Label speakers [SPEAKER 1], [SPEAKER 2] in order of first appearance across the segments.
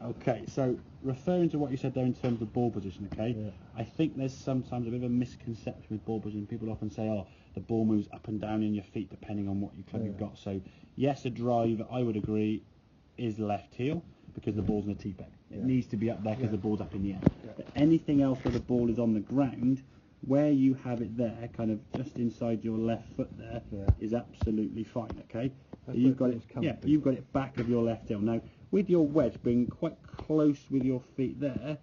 [SPEAKER 1] Okay, so referring to what you said there in terms of ball position, okay, I think there's sometimes a bit of a misconception with ball position. People often say, oh, the ball moves up and down in your feet depending on what club you've got. So, yes, a drive, I would agree, is left heel because the ball's in a tee bag. It needs to be up there because the ball's up in the air. But anything else where the ball is on the ground, where you have it there, kind of just inside your left foot there, is absolutely fine, okay? So you've got it, you've got it back of your left heel. Now, with your wedge being quite close with your feet there,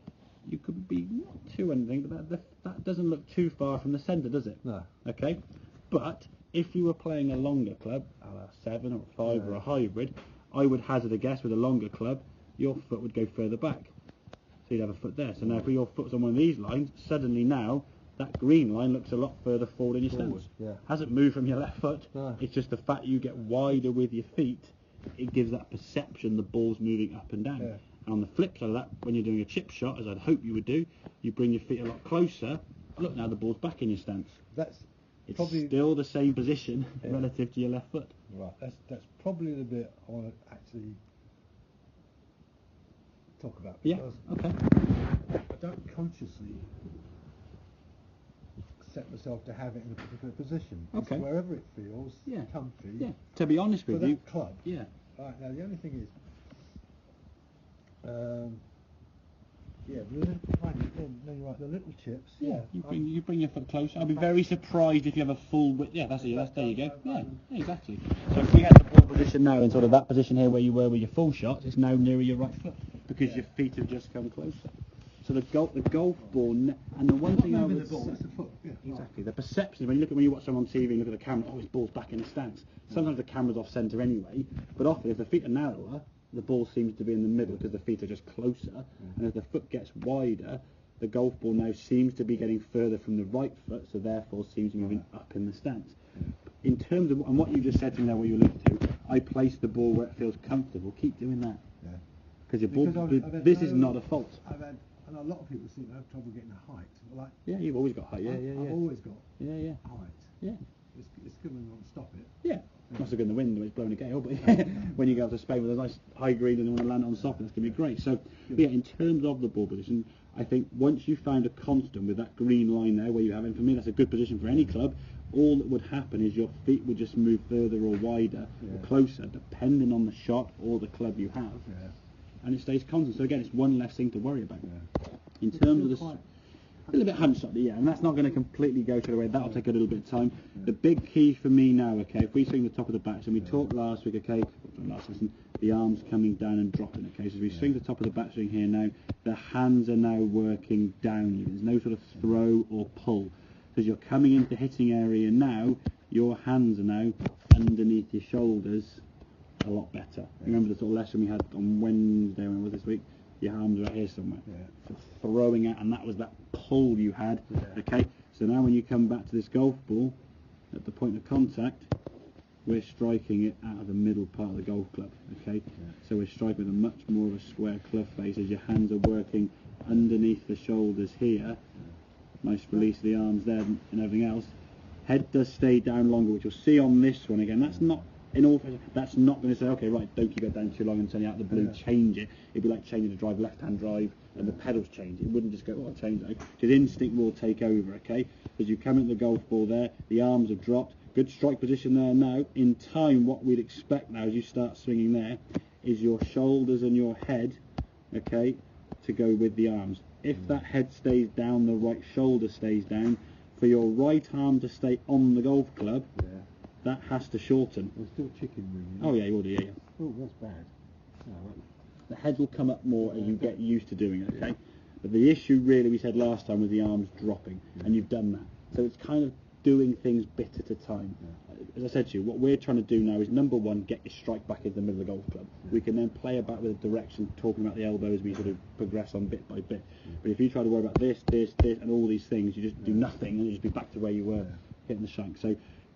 [SPEAKER 1] you could be not too anything, but that doesn't look too far from the centre, does it?
[SPEAKER 2] No.
[SPEAKER 1] Okay? But if you were playing a longer club, a 7 or a 5 or a hybrid, I would hazard a guess with a longer club, your foot would go further back. So you'd have a foot there. So now if your foot's on one of these lines, suddenly now that green line looks a lot further forward in your stance. Hasn't moved from your left foot. No. It's just the fact you get wider with your feet, it gives that perception the ball's moving up and down. And on the flip side of that, when you're doing a chip shot, as I'd hope you would do, you bring your feet a lot closer. Look, now the ball's back in your stance. It's probably still the same position relative to your left foot.
[SPEAKER 2] Right, that's probably the bit I want to actually talk about. Because I don't consciously set myself to have it in a particular position. It's wherever it feels comfy.
[SPEAKER 1] Yeah. To be honest with you,
[SPEAKER 2] that club.
[SPEAKER 1] Yeah.
[SPEAKER 2] Right, now the only thing is, the little tiny, no, you're right, the little chips.
[SPEAKER 1] Yeah. You bring your foot closer. I'll be very surprised if you have a full width. Yeah, there you go. Yeah, exactly. So if we had the ball position now in sort of that position here where you were with your full shots, it's now nearer your right foot because your feet have just come closer. So the golf ball, and the one thing I would say,
[SPEAKER 2] it's the foot.
[SPEAKER 1] Exactly. The perception when you watch someone on TV and look at the camera, his ball's back in the stance. Sometimes the camera's off centre anyway, but often if the feet are narrower, the ball seems to be in the middle because the feet are just closer. And as the foot gets wider, the golf ball now seems to be getting further from the right foot, so therefore seems to be moving up in the stance. In terms of and what you just said to me now, what you alluded to, I place the ball where it feels comfortable. Keep doing that. Because your ball, this is not a fault.
[SPEAKER 2] And a lot of people seem to have trouble getting a height. Like,
[SPEAKER 1] you've always got height.
[SPEAKER 2] I've always got height.
[SPEAKER 1] Yeah.
[SPEAKER 2] It's good when you want to stop it.
[SPEAKER 1] Yeah. Must have been the wind when it's blowing a gale, but when you go out to Spain with a nice high green and you want to land on soft, that's going to be great. So, in terms of the ball position, I think once you found a constant with that green line there where you have it, for me that's a good position for any club. All that would happen is your feet would just move further or wider or closer, depending on the shot or the club you have. And it stays constant. So again, it's one less thing to worry about. In terms of the a little bit hunch shot, and that's not going to completely go straight away. That'll take a little bit of time. The big key for me now, if we swing the top of the backswing, we talked last week, last lesson, the arms coming down and dropping, so as we swing the top of the backswing here now, the hands are now working down. There's no sort of throw or pull. Because you're coming into the hitting area now, your hands are now underneath your shoulders a lot better. Remember the sort of lesson we had on Wednesday, when it was this week? Your arms are out here somewhere. So throwing out, and that was that pull you had. So now when you come back to this golf ball, at the point of contact, we're striking it out of the middle part of the golf club. So we're striking with a much more of a square club face as your hands are working underneath the shoulders here. Nice release of the arms there and everything else. Head does stay down longer, which you'll see on this one again. That's not that's not going to say, okay, right, don't keep it down too long and send it out the blue, change it. It'd be like changing the drive, left-hand drive, and the pedals change. It wouldn't just go, oh, I'll change that. Because instinct will take over, As you come into the golf ball there, the arms have dropped. Good strike position there now. In time, what we'd expect now as you start swinging there is your shoulders and your head, to go with the arms. If that head stays down, the right shoulder stays down, for your right arm to stay on the golf club, that has to shorten.
[SPEAKER 2] There's still chicken wing.
[SPEAKER 1] Oh, yeah, you will do,
[SPEAKER 2] Oh, that's bad.
[SPEAKER 1] The head will come up more as you get used to doing it, But the issue really we said last time was the arms dropping, and you've done that. So it's kind of doing things bit at a time. As I said to you, what we're trying to do now is, number one, get your strike back into the middle of the golf club. We can then play about with the direction, talking about the elbow as we sort of progress on bit by bit. But if you try to worry about this, and all these things, you just do nothing, and you just be back to where you were, hitting the shank. So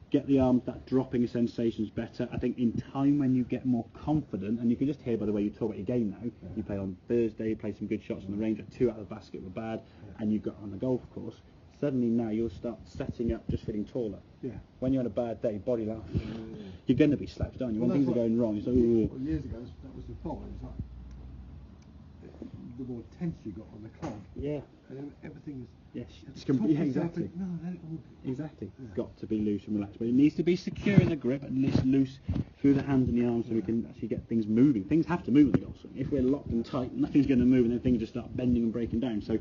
[SPEAKER 1] get the arms, that dropping sensations better. I think in time when you get more confident, and you can just hear by the way you talk about your game now, you play on Thursday, you play some good shots on the range, 2 out of the basket were bad, and you got on the golf course, suddenly now you'll start setting up, just feeling taller. When you're on a bad day, body laugh, you're going to be slouched, aren't you? When things are going wrong, it's like,
[SPEAKER 2] years ago, that was the fault. It was like, the more tense you got on the club.
[SPEAKER 1] Yeah.
[SPEAKER 2] And everything is.
[SPEAKER 1] Yes, exactly.
[SPEAKER 2] No, let it all be.
[SPEAKER 1] Exactly. It's got to be loose and relaxed, but it needs to be secure in the grip and loose through the hands and the arms, so we can actually get things moving. Things have to move in the golf swing. If we're locked and tight, nothing's going to move, and then things just start bending and breaking down. So,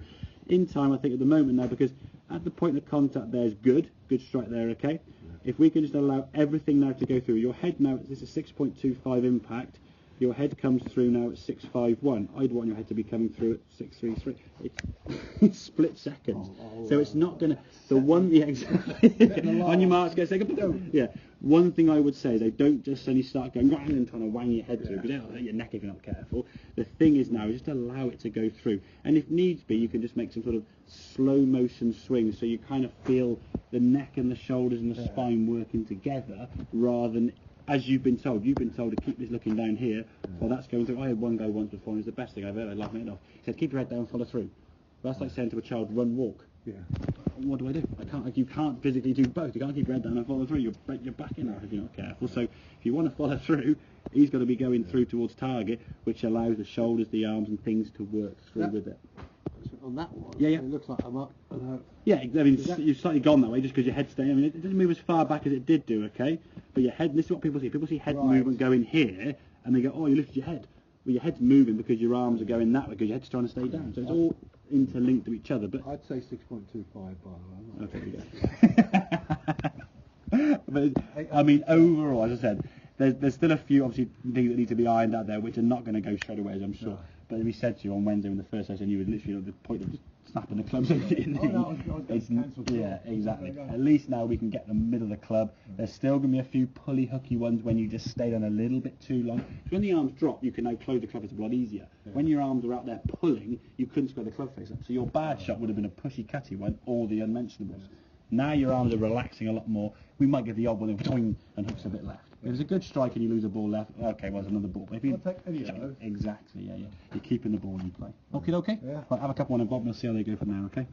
[SPEAKER 1] in time, I think at the moment now, because at the point of contact there is good strike there, okay. If we can just allow everything now to go through, your head now, this is 6.25 impact. Your head comes through now at 6.51. I'd want your head to be coming through at 6.33. It's split seconds. So it's not going to... On your marks, go second. Yeah. One thing I would say, they don't just suddenly start going and trying to wang your head through, because it'll hurt your neck if you're not careful. The thing is now, just allow it to go through. And if needs be, you can just make some sort of slow motion swing, so you kind of feel the neck and the shoulders and the spine working together, rather than... As you've been told to keep this looking down here. Well, that's going through. I had one guy once before, and it was the best thing I've ever laughed my head off. He said, keep your head down, follow through. That's like saying to a child, run, walk.
[SPEAKER 2] Yeah.
[SPEAKER 1] What do? You can't physically do both. You can't keep your head down and follow through. You'll break your back in half if you're not careful. So if you want to follow through, he's got to be going through towards target, which allows the shoulders, the arms, and things to work through with it.
[SPEAKER 2] On that one,
[SPEAKER 1] yeah.
[SPEAKER 2] It looks like I'm up and out.
[SPEAKER 1] Yeah, I mean, you've slightly gone that way just because your head's staying. I mean, it doesn't move as far back as it did do, okay? But your head, this is what people see. People see head movement going here, and they go, oh, you lifted your head. Well, your head's moving because your arms are going that way, because your head's trying to stay down. So it's all interlinked to each other. But
[SPEAKER 2] I'd say 6.25, by the way.
[SPEAKER 1] Okay, but, I mean, overall, as I said, there's still a few, obviously, things that need to be ironed out there, which are not going to go straight away, as I'm sure. No. But we said to you on Wednesday in the first session, you were literally at the point of just snapping the clubs over your knee. Yeah, exactly. At least now we can get the middle of the club. There's still going to be a few pulley hooky ones when you just stay on a little bit too long. So when the arms drop, you can now close the club face a lot easier. When your arms are out there pulling, you couldn't square the club face up. So your bad shot would have been a pushy cutty one, or the unmentionables. Now your arms are relaxing a lot more. We might get the odd one and hooks a bit left. If it's a good strike and you lose a ball left, okay, well, it's another ball. But if you exactly, yeah, you're keeping the ball in play. Okay.
[SPEAKER 2] Yeah.
[SPEAKER 1] Right, have a couple on and Bob, and we'll see how they go from there. Okay.